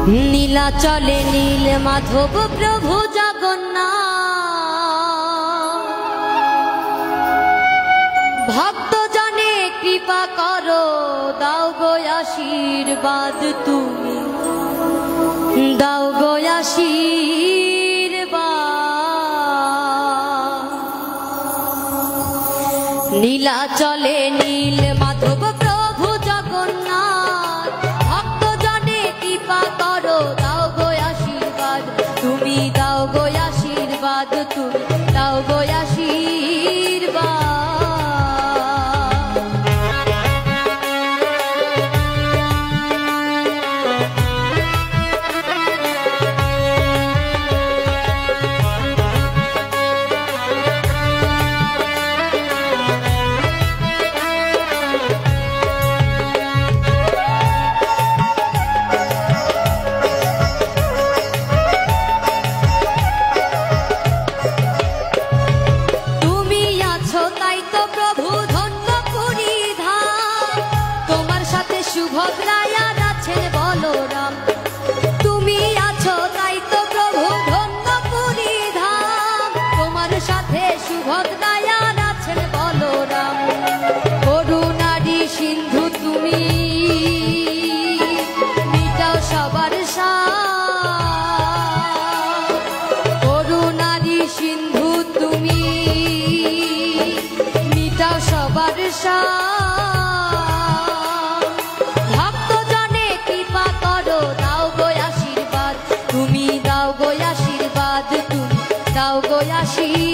নীলাচলে নীল মাধব প্রভু জগন্নাথ, ভক্ত জনে কৃপা করো, দাও গো আশীর্বাদ তুমি, দাও গো আশীর্বাদ। নীলাচলে নীল মাধব প্রভু জগন্নাথ, ভক্ত জনে কৃপা করো, দাও গো আশীর্বাদ তুমি, দাও গো আশীর্বাদ তুমি, দাও গো আশীর্বাদ। সুভদ্রায়া আছেন বলরাম, তুমি আছো তাই তো প্রভু ধন্য পুরী ধাম, তোমার সাথে সুভদ্রায়া আছেন বলরাম। করুণারি সিন্ধু তুমি, মিটাও সবার সাথ, করুণারি সিন্ধু তুমি, মিটাও সবার সাথ। তুমি দাও গো আশীর্বাদ তুমি, দাও গো আশীর্বাদ।